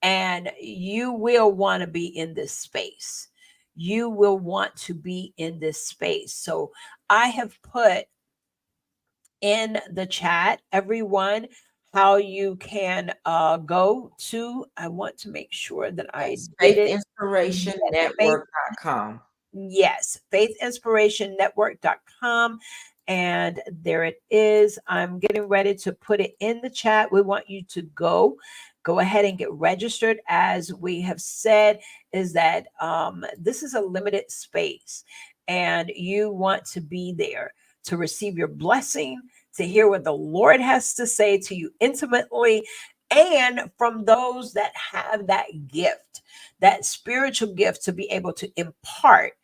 S1: and you will want to be in this space. You will want to be in this space. So I have put in the chat, everyone, how you can go to, I want to make sure that I
S2: Yes.
S1: did it. Yes,
S2: FaithInspirationNetwork.com.
S1: yes, faithinspirationnetwork.com. And there it is. I'm getting ready to put it in the chat. We want you to go ahead and get registered. As we have said, is that this is a limited space, and you want to be there to receive your blessing, to hear what the Lord has to say to you intimately, and from those that have that gift, that spiritual gift, to be able to impart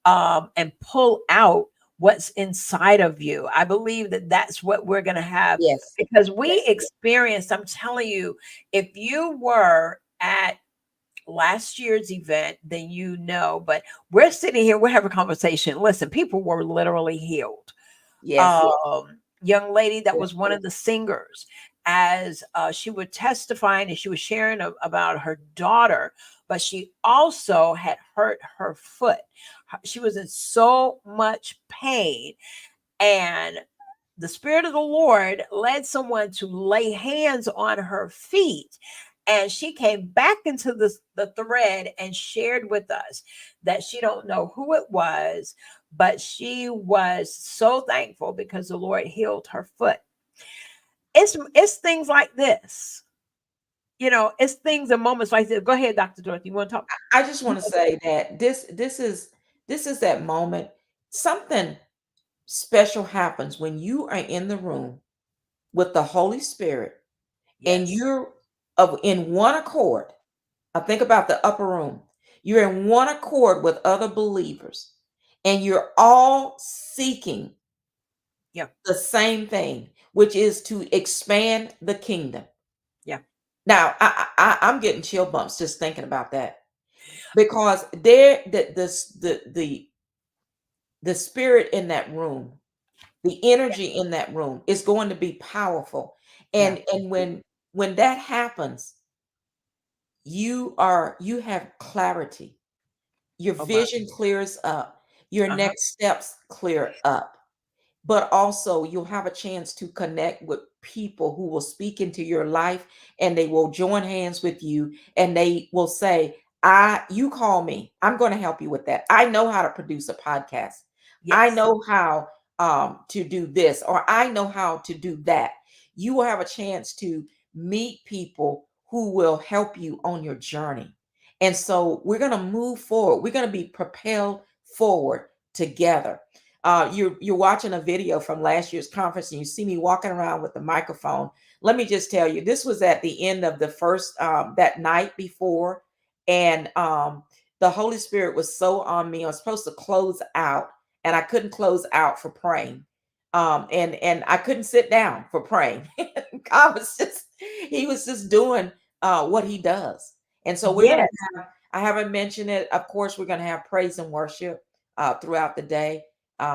S1: and pull out what's inside of you. I believe that that's what we're going to have,
S2: Yes.
S1: because we
S2: Yes.
S1: experienced, I'm telling you, if you were at last year's event, then you know, but we're sitting here, we're having a conversation. Listen, people were literally healed.
S2: Yes.
S1: Young lady that
S2: Yes.
S1: was one of the singers, as she was testifying and she was sharing about her daughter, but she also had hurt her foot. She was in so much pain, and the Spirit of the Lord led someone to lay hands on her feet. And she came back into the thread and shared with us that she don't know who it was, but she was so thankful because the Lord healed her foot. It's things like this, it's things and moments like this. Go ahead, Dr. Dorothy. You want to talk?
S2: I just want to say that this is that moment. Something special happens when you are in the room with the Holy Spirit and
S1: Yes.
S2: you're in one accord. I think about the upper room. You're in one accord with other believers, and you're all seeking
S1: Yeah.
S2: the same thing, which is to expand the kingdom.
S1: Yeah.
S2: Now, I'm getting chill bumps just thinking about that, because there the spirit in that room, the energy in that room is going to be powerful.
S1: Yeah.
S2: And when that happens, you have clarity. Your
S1: Oh my.
S2: vision clears up. Your
S1: Uh-huh.
S2: next steps clear up. But also you'll have a chance to connect with people who will speak into your life, and they will join hands with you, and they will say, you call me, I'm going to help you with that. I know how to produce a podcast. I
S1: Yes.
S2: know how to do this, or I know how to do that. You will have a chance to meet people who will help you on your journey. And so we're going to move forward. We're going to be propelled forward together. You're watching a video from last year's conference, and you see me walking around with the microphone. Let me just tell you, this was at the end of the first that night before, and the Holy Spirit was so on me. I was supposed to close out, and I couldn't close out for praying. And I couldn't sit down for praying. God was just, he was just doing what he does. And so we're going
S1: Yes,
S2: to have, I haven't mentioned it. Of course, we're going to have praise and worship throughout the day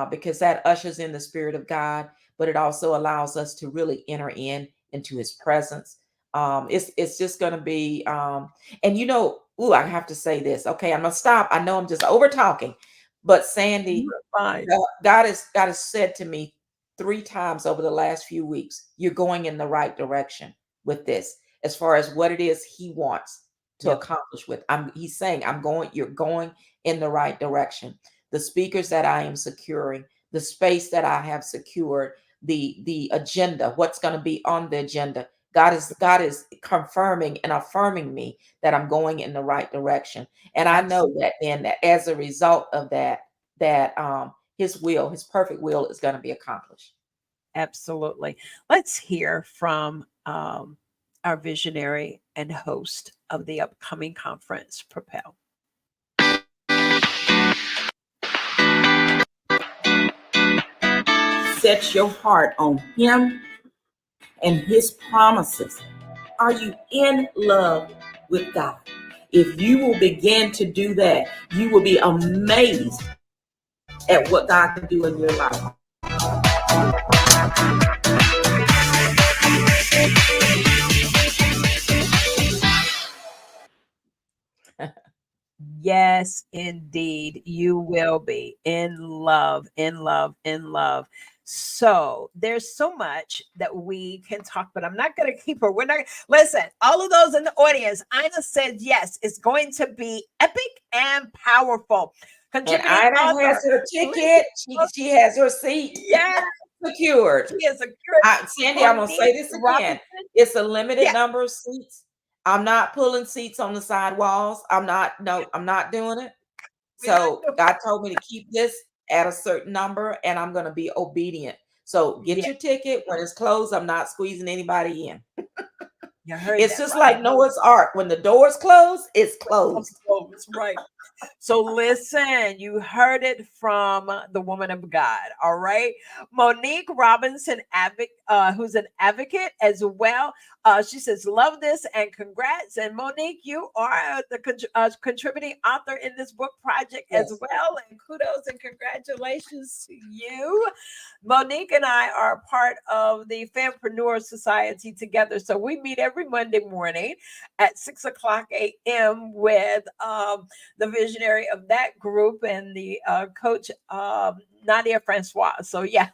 S2: because that ushers in the Spirit of God, but it also allows us to really enter into his presence. It's just going to be, and you know, ooh, I have to say this. Okay, I'm going to stop. I know I'm just over talking, but Sandy,
S1: you're fine.
S2: God has said to me 3 times over the last few weeks, you're going in the right direction with this, as far as what it is he wants to
S1: Yep.
S2: accomplish with. He's saying, you're going in the right direction. The speakers that I am securing, the space that I have secured, the agenda, what's going to be on the agenda. God is confirming and affirming me that I'm going in the right direction. And I know
S1: Absolutely.
S2: that then that as a result of that his will, his perfect will is going to be accomplished.
S1: Absolutely. Let's hear from our visionary and host of the upcoming conference, Propel.
S4: Set your heart on him and his promises. Are you in love with God? If you will begin to do that, you will be amazed at what God can do in your life.
S1: Yes, indeed, you will be in love, in love, in love. So there's so much that we can talk, but I'm not going to keep her. We're not. Listen, all of those in the audience, Ina said yes. It's going to be epic and powerful.
S2: And
S1: Contributing
S2: Ida has
S1: author.
S2: her
S1: Listen,
S2: ticket. She has her seat
S1: yes,
S2: secured.
S1: she is a good
S2: Sandy, I'm gonna say
S1: Monique
S2: this again.
S1: Robinson.
S2: It's a limited
S1: Yeah,
S2: number of seats. I'm not pulling seats on the side walls. I'm not. No, I'm not doing it.
S1: we're not
S2: So
S1: doing.
S2: God told me to keep this at a certain number, and I'm going to be obedient. So get
S1: Yeah,
S2: your ticket when it's closed. I'm not squeezing anybody in.
S1: you heard
S2: It's
S1: that
S2: just
S1: right.
S2: like Noah's Ark. When the doors close, it's
S1: Of
S2: closed.
S1: course, right. So listen, you heard it from the woman of God. All right. Monique Robinson, who's an advocate as well. She says, love this and congrats. And Monique, you are the contributing author in this book project as
S2: Yes.
S1: well. And kudos and congratulations to you. Monique and I are part of the Fanpreneur Society together. So we meet every Monday morning at 6 o'clock a.m. with the visionary of that group and the coach Nadia Francois. So yeah,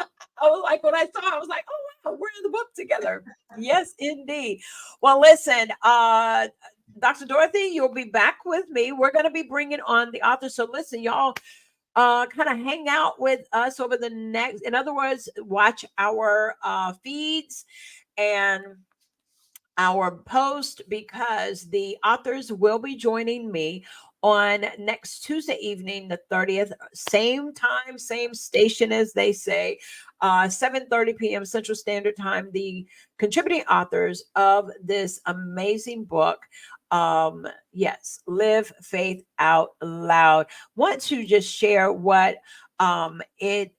S1: I was like, when I saw, I was like, oh wow, we're in the book together. Yes, indeed. Well, listen, Dr. Dorothy, you'll be back with me. We're going to be bringing on the author. So listen, y'all, kind of hang out with us over the next. In other words, watch our feeds and our post because the authors will be joining me on next Tuesday evening, the 30th, same time, same station as they say, 7:30 p.m. Central Standard Time. The contributing authors of this amazing book, yes, Live Faith Out Loud. Want to just share what it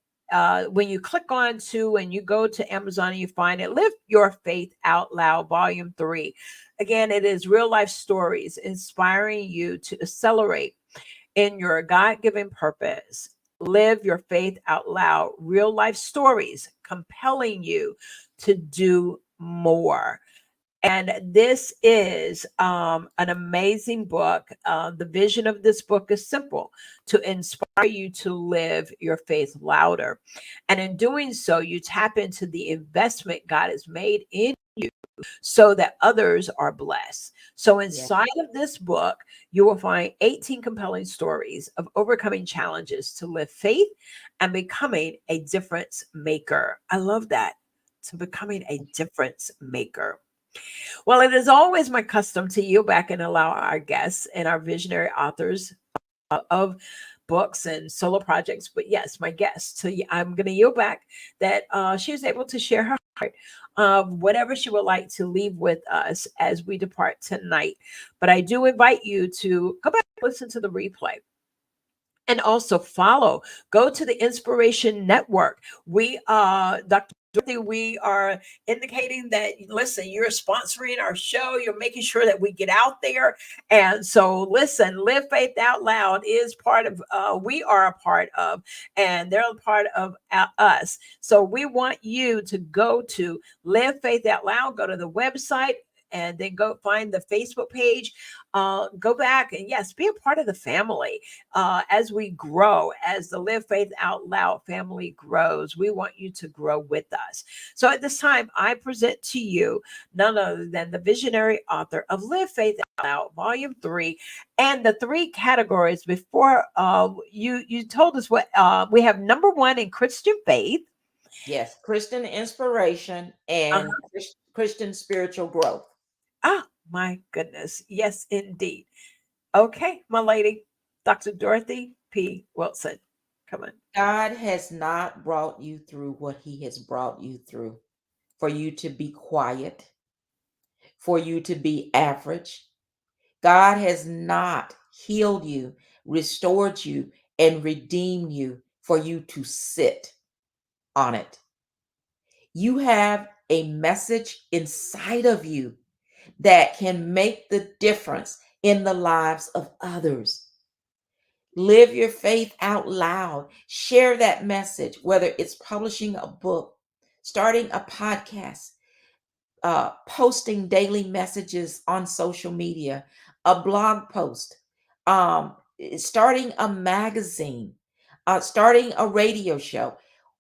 S1: when you click on to and you go to Amazon and you find it, Live Your Faith Out Loud, Volume 3. Again, it is real life stories inspiring you to accelerate in your God given purpose. Live your faith out loud, real life stories compelling you to do more. And this is an amazing book. The vision of this book is simple: to inspire you to live your faith louder. And in doing so, you tap into the investment God has made in you so that others are blessed. So,
S2: Yeah.
S1: inside of this book, you will find 18 compelling stories of overcoming challenges to live faith and becoming a difference maker. I love that. To becoming a difference maker. Well, it is always my custom to yield back and allow our guests and our visionary authors of books and solo projects, but yes, my guest. So I'm going to yield back that she was able to share her heart of whatever she would like to leave with us as we depart tonight. But I do invite you to go back and listen to the replay and also follow. Go to the Inspiration Network. We Dr. Dorothy, we are indicating that, listen, you're sponsoring our show, you're making sure that we get out there. And so listen, Live Faith Out Loud is part of, we are a part of, and they're a part of us. So we want you to go to Live Faith Out Loud, go to the website, and then go find the Facebook page. Go back and yes, be a part of the family as we grow, as the Live Faith Out Loud family grows. We want you to grow with us. So at this time, I present to you none other than the visionary author of Live Faith Out Loud, Volume 3, and the three categories before you told us what we have. Number one in Christian faith.
S2: Yes, Christian inspiration
S1: Uh,
S2: and Christian spiritual growth.
S1: my goodness. Yes, indeed. Okay, my lady, Dr. Dorothy P. Wilson. Come on.
S2: God has not brought you through what he has brought you through for you to be quiet, for you to be average. God has not healed you, restored you, and redeemed you for you to sit on it. You have a message inside of you that can make the difference in the lives of others. Live your faith out loud. Share that message, whether it's publishing a book, starting a podcast, posting daily messages on social media, a blog post, starting a magazine, starting a radio show,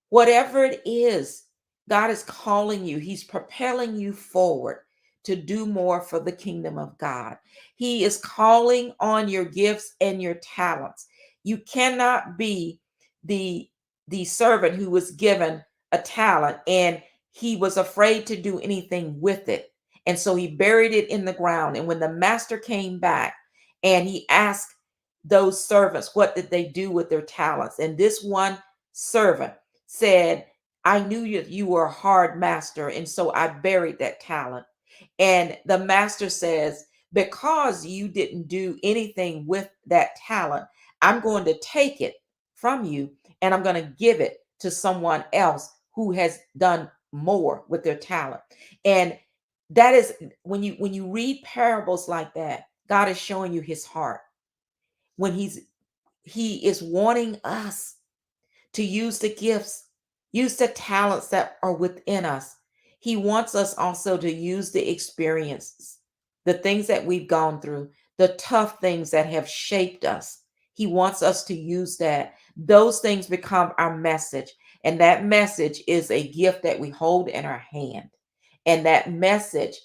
S2: whatever it is, God is calling you. He's propelling you forward to do more for the kingdom of God. He is calling on your gifts and your talents. You cannot be the the servant who was given a talent and he was afraid to do anything with it. And so he buried it in the ground. And when the master came back and he asked those servants, what did they do with their talents? And this one servant said, I knew you were a hard master. And so I buried that talent. And the master says, because you didn't do anything with that talent, I'm going to take it from you and I'm going to give it to someone else who has done more with their talent. And that is when you read parables like that, God is showing you his heart. When he is wanting us to use the gifts, use the talents that are within us. He wants us also to use the experiences, the things that we've gone through, the tough things that have shaped us. He wants us to use that. Those things become our message. And that message is a gift that we hold in our hand. And that message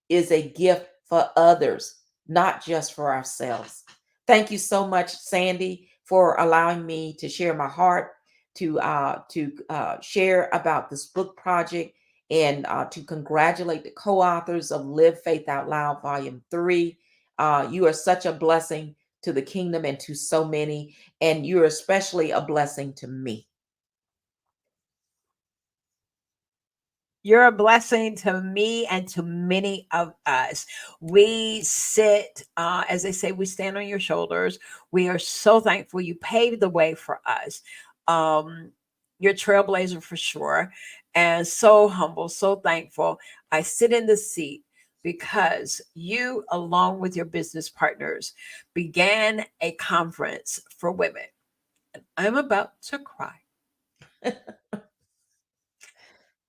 S2: is a gift for others, not just for ourselves. Thank you so much, Sandy, for allowing me to share my heart, to share about this book project, and to congratulate the co-authors of Live Faith Out Loud Volume 3. You are such a blessing to the kingdom and to so many, and you're especially a blessing to me.
S1: You're a blessing to me and to many of us. We sit, as they say, we stand on your shoulders. We are so thankful you paved the way for us. Um, you're a trailblazer for sure. And so humble, so thankful. I sit in the seat because you, along with your business partners, began a conference for women. I'm about to cry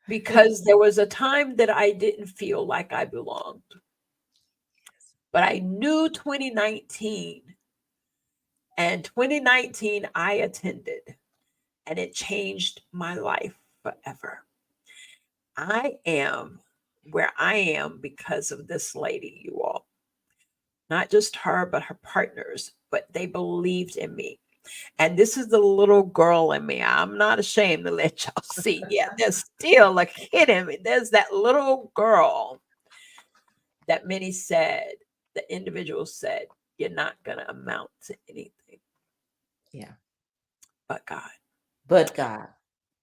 S1: because there was a time that I didn't feel like I belonged. But I knew 2019, and 2019 I attended, and it changed my life forever. I am where I am because of this lady, you all. Not just her, but her partners, but they believed in me. And this is the little girl in me. I'm not ashamed to let y'all see. Yeah, there's still a kid in me. There's that little girl that many said, the individuals said, you're not going to amount to anything.
S2: Yeah.
S1: But God.
S2: But God.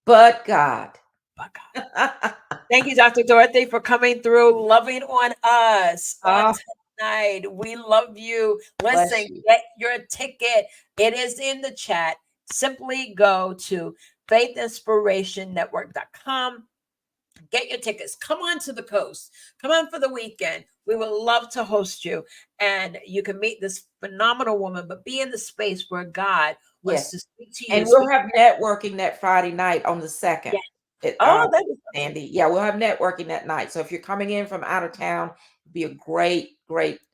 S2: But God.
S1: But God. Thank you, Dr. Dorothy, for coming through, loving on us on tonight. We love you. Listen,
S2: you.
S1: get your ticket. It is in the chat. Simply go to faithinspirationnetwork.com. Get your tickets. Come on to the coast. Come on for the weekend. We would love to host you. And you can meet this phenomenal woman, but be in the space where God wants to speak to you.
S2: And we'll have networking that Friday night on the 2nd.
S1: Yeah.
S2: That is Sandy. Yeah, we'll have networking that night. So if you're coming in from out of town, it'll be a great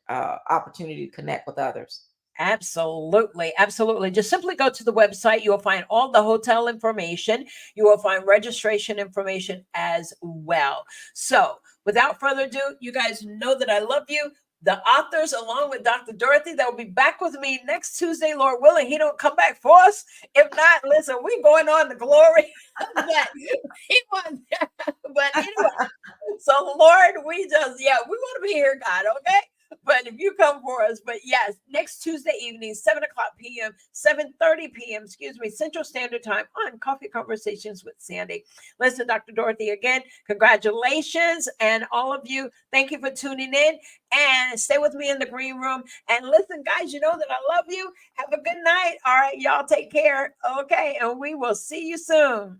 S2: opportunity to connect with others.
S1: Absolutely. Absolutely. Just simply go to the website. You will find all the hotel information. You will find registration information as well. So without further ado, you guys know that I love you. The authors, along with Dr. Dorothy, that will be back with me next Tuesday, Lord willing. He don't come back for us. If not, listen, we going on to glory. But anyway, so Lord, we want to be here, God, okay? But if you come for us, but yes, next Tuesday evening, 7:00 p.m., 7:30 p.m., Central Standard Time on Coffee Conversations with Sandy. Listen, Dr. Dorothy, again, congratulations. And all of you, thank you for tuning in and stay with me in the green room. And listen, guys, you know that I love you. Have a good night. All right, y'all take care. Okay. And we will see you soon.